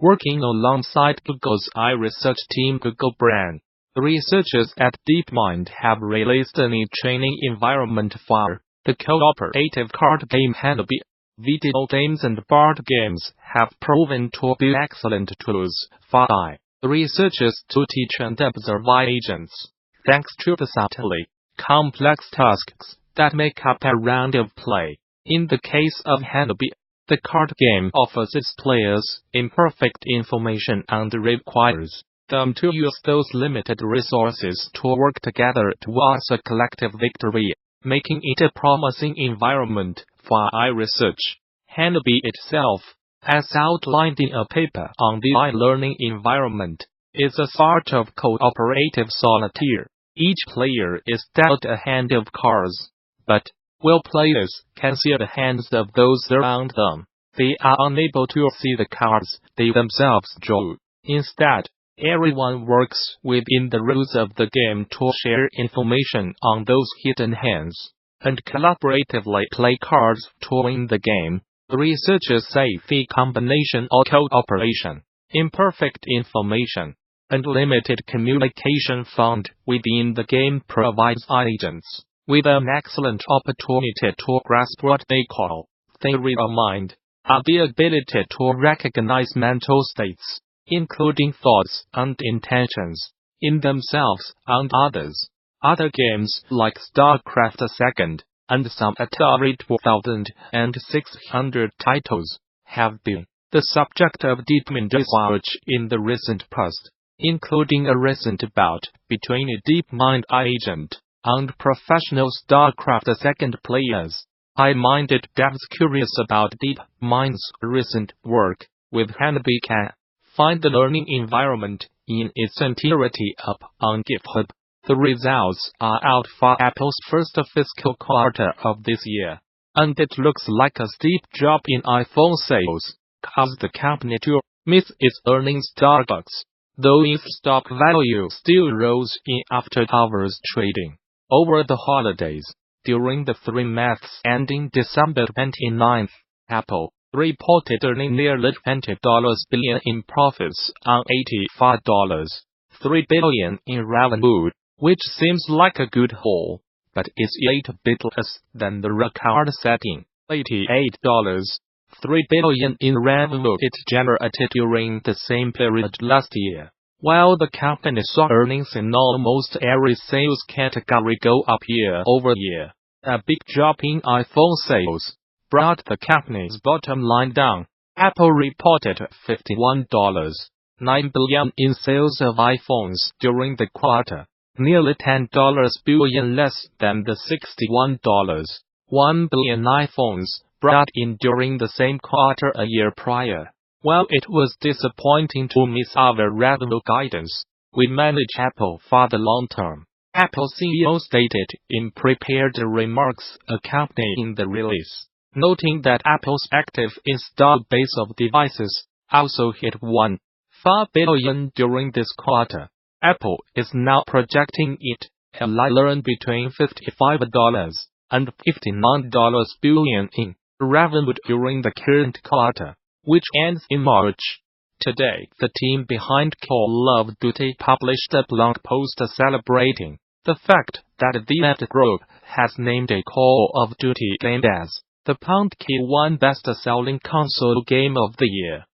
Working alongside Google's iResearch team Google Brain, the researchers at DeepMind have released a new training environment for the cooperative card game Hanab. Video games and board games have proven to be excellent tools for the researchers to teach and observe agents, thanks to the subtly complex tasks that make up a round of play. In the case of Hanab, the card game offers its players imperfect information and requires them to use those limited resources to work together towards a collective victory, making it a promising environment for research. Hanab itself, as outlined in a paper on the learning environment, is a sort of cooperative solitaire. Each player is dealt a hand of cards, but while players can see the hands of those around them, they are unable to see the cards they themselves draw. Instead, everyone works within the rules of the game to share information on those hidden hands, and collaboratively play cards to win the game. The researchers say the combination of cooperation, imperfect information, and limited communication found within the game provides agents with an excellent opportunity to grasp what they call theory of mind, the ability to recognize mental states, including thoughts and intentions, in themselves and others. Other games like StarCraft II and some Atari 2600 titles have been the subject of DeepMind research in the recent past, including a recent bout between a DeepMind agent and professional StarCraft II players. High-minded devs curious about DeepMind's recent work with Hanab can find the learning environment in its entirety up on GitHub. The results are out for Apple's first fiscal quarter of this year, and it looks like a steep drop in iPhone sales caused the company to miss its earnings targets, though its stock value still rose in after-hours trading. Over the holidays, during the 3 months ending December 29, Apple reported earning nearly $20 billion in profits on $85.3 billion in revenue, which seems like a good haul, but is 8 bit less than the record-setting $88.3 billion in revenue it generated during the same period last year. While the company saw earnings in almost every sales category go up year-over-year, a big drop in iPhone sales brought the company's bottom line down. Apple reported $51.9 billion in sales of iPhones during the quarter, nearly $10 billion less than the $61.1 billion iPhones brought in during the same quarter a year prior. While it was disappointing to miss our revenue guidance, we manage Apple for the long term, Apple CEO stated in prepared remarks accompanying the release, noting that Apple's active installed base of devices also hit 1.4 billion during this quarter. Apple is now projecting it will earn between $55 and $59 billion in revenue during the current quarter, which ends in March. Today, the team behind Call of Duty published a blog post celebrating the fact that the group has named a Call of Duty game as the #1 best-selling console game of the year.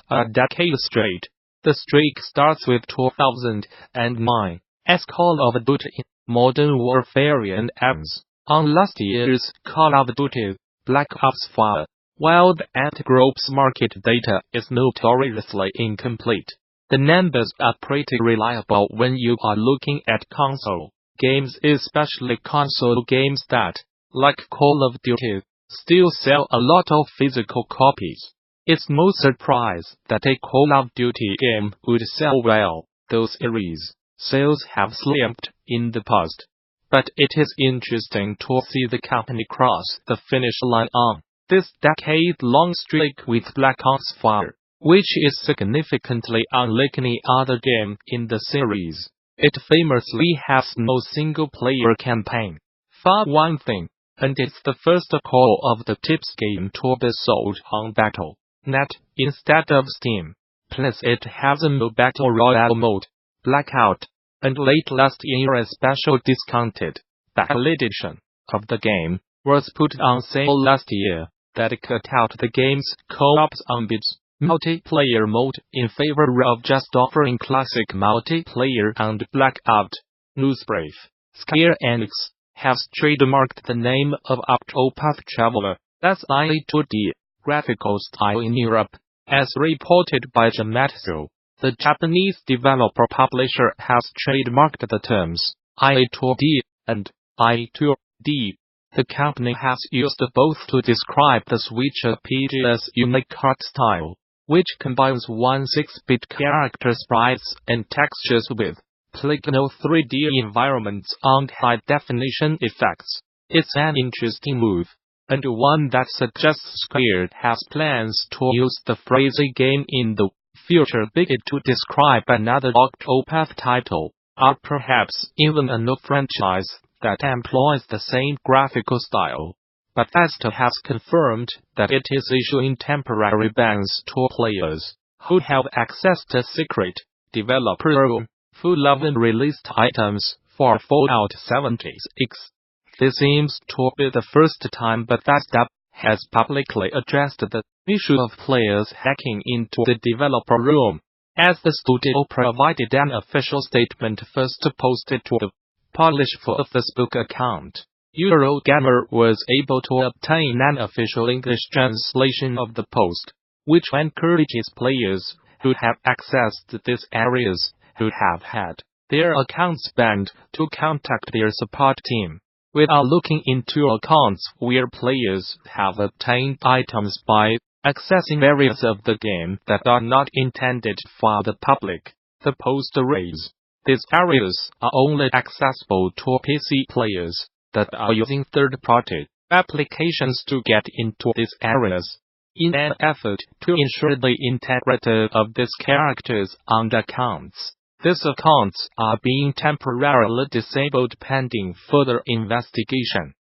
A decade straight, the streak starts with 2009's Call of Duty Modern Warfare and ends on last year's Call of Duty Black Ops 4. While the group's market data is notoriously incomplete, the numbers are pretty reliable when you are looking at console games, especially console games that, like Call of Duty, still sell a lot of physical copies. It's no surprise that a Call of Duty game would sell well, though series sales have slipped in the past. But it is interesting to see the company cross the finish line on this decade-long streak with Black Ops 4, which is significantly unlike any other game in the series. It famously has no single-player campaign, for one thing, and it's the first Call of the Tips game to be sold on Battle.net instead of Steam. Plus it has a new Battle Royale mode, Blackout, and late last year a special discounted Battle Edition of the game was put on sale last year that cut out the game's co-op zombies multiplayer mode in favor of just offering classic multiplayer and Blackout. Newsbrief. Square Enix has trademarked the name of Octopath Traveler, that's IA2D, graphical style in Europe, as reported by Gamasutra. The Japanese developer-publisher has trademarked the terms IA2D and IA2D. The company has used both to describe the Switch RPG's unique art style, which combines 16-bit character sprites and textures with polygonal 3D environments and high-definition effects. It's an interesting move, and one that suggests Square has plans to use the phrase game in the future to describe another Octopath title, or perhaps even a new franchise that employs the same graphical style. Bethesda has confirmed that it is issuing temporary bans to players who have accessed a secret developer room full of unreleased items for Fallout 76. This seems to be the first time Bethesda has publicly addressed the issue of players hacking into the developer room, as the studio provided an official statement first posted to the publish for a Facebook account. Eurogamer was able to obtain an official English translation of the post, which encourages players who have accessed these areas who have had their accounts banned to contact their support team. We are looking into accounts where players have obtained items by accessing areas of the game that are not intended for the public, the post reads. These areas are only accessible to PC players that are using third-party applications to get into these areas. In an effort to ensure the integrity of these characters and accounts, these accounts are being temporarily disabled pending further investigation.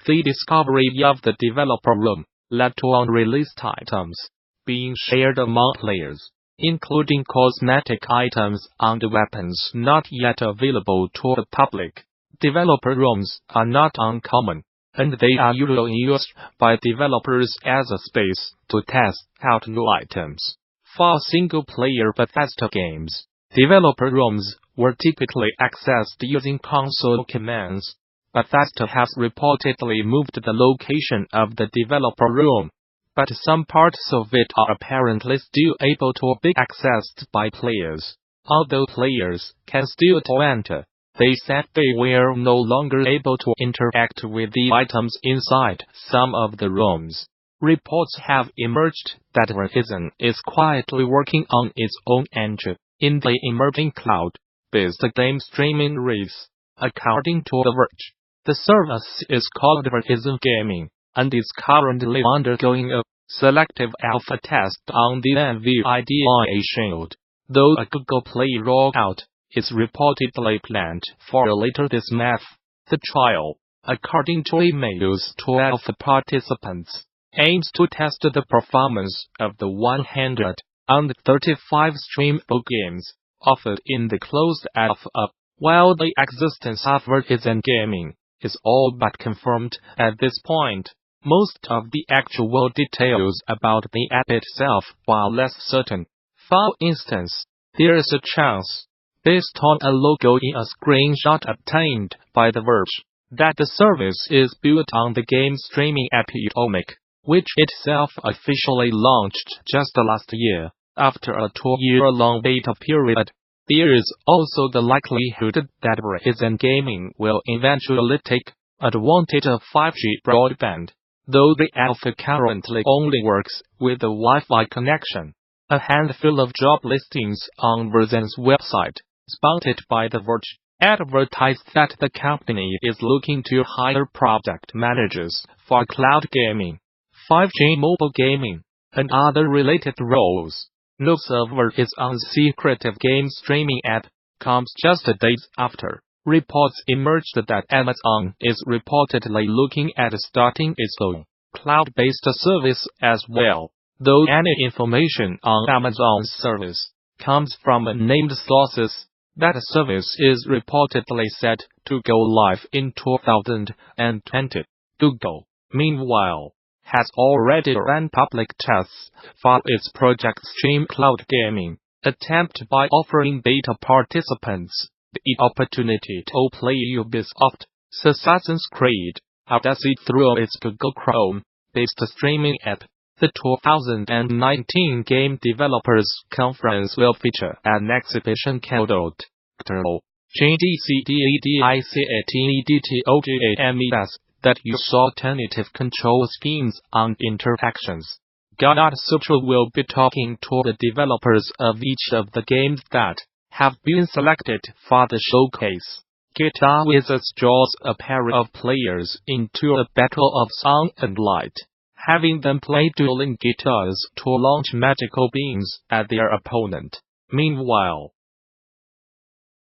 The discovery of the developer room led to unreleased items being shared among players, including cosmetic items and weapons not yet available to the public. Developer rooms are not uncommon, and they are usually used by developers as a space to test out new items. For single-player Bethesda games, developer rooms were typically accessed using console commands. Bethesda has reportedly moved the location of the developer room, but some parts of it are apparently still able to be accessed by players. Although players can still enter, they said they were no longer able to interact with the items inside some of the rooms. Reports have emerged that Bethesda is quietly working on its own entry in the emerging cloud-based game streaming race. According to The Verge, the service is called Bethesda Gaming, and is currently undergoing a selective alpha test on the NVIDIA Shield, though a Google Play rollout is reportedly planned for later this month. The trial, according to emails to alpha participants, aims to test the performance of the 135 streamable games offered in the closed alpha, while the existence of Bethesda Gaming is all but confirmed at this point. Most of the actual details about the app itself are less certain. For instance, there is a chance, based on a logo in a screenshot obtained by The Verge, that the service is built on the game streaming app Atomic, which itself officially launched just last year, after a 2-year-long beta period. There is also the likelihood that Bethesda Gaming will eventually take advantage of 5G broadband, though the alpha currently only works with a Wi-Fi connection. A handful of job listings on Bethesda's website, spotted by The Verge, advertised that the company is looking to hire product managers for cloud gaming, 5G mobile gaming, and other related roles. News of Bethesda's secretive game streaming app comes just days after reports emerged that Amazon is reportedly looking at starting its own cloud-based service as well. though any information on Amazon's service comes from unnamed sources. That service is reportedly set to go live in 2020. Google, meanwhile, has already run public tests for its Project Stream cloud gaming attempt by offering beta participants the opportunity to play Ubisoft's Assassin's Creed Odyssey through its Google Chrome-based streaming app. The 2019 Game Developers Conference will feature an exhibition titled GDCDEDICATEDTOGAMES that uses alternative control schemes and interactions. Gamasutra will be talking to the developers of each of the games that have been selected for the showcase. Guitar Whizzes draws a pair of players into a battle of sound and light, having them play dueling guitars to launch magical beams at their opponent. Meanwhile,